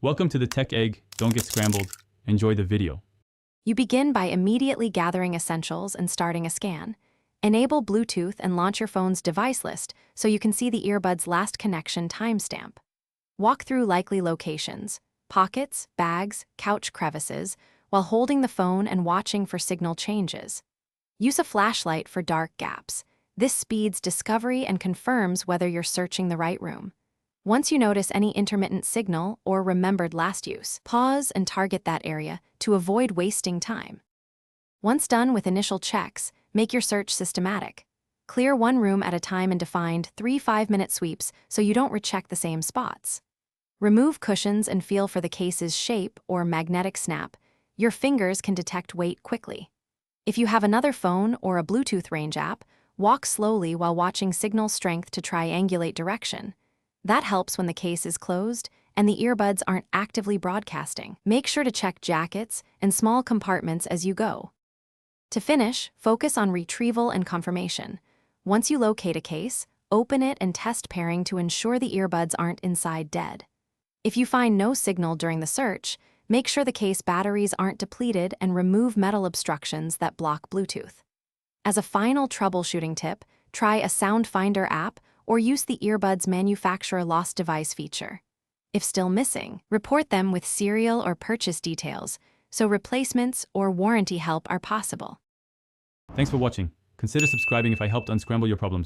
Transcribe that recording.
Welcome to the Tech Egg. Don't get scrambled. Enjoy the video. You begin by immediately gathering essentials and starting a scan. Enable Bluetooth and launch your phone's device list so you can see the earbud's last connection timestamp. Walk through likely locations, pockets, bags, couch crevices, while holding the phone and watching for signal changes. Use a flashlight for dark gaps. This speeds discovery and confirms whether you're searching the right room. Once you notice any intermittent signal or remembered last use, pause and target that area to avoid wasting time. Once done with initial checks, make your search systematic. Clear one room at a time and define 3 5-minute sweeps so you don't recheck the same spots. Remove cushions and feel for the case's shape or magnetic snap. Your fingers can detect weight quickly. If you have another phone or a Bluetooth range app, walk slowly while watching signal strength to triangulate direction. That helps when the case is closed and the earbuds aren't actively broadcasting. Make sure to check jackets and small compartments as you go. To finish, focus on retrieval and confirmation. Once you locate a case, open it and test pairing to ensure the earbuds aren't inside dead. If you find no signal during the search, make sure the case batteries aren't depleted and remove metal obstructions that block Bluetooth. As a final troubleshooting tip, try a Sound Finder app or use the earbud's manufacturer lost device feature. If still missing, report them with serial or purchase details so replacements or warranty help are possible. Thanks for watching. Consider subscribing if I helped unscramble your problems.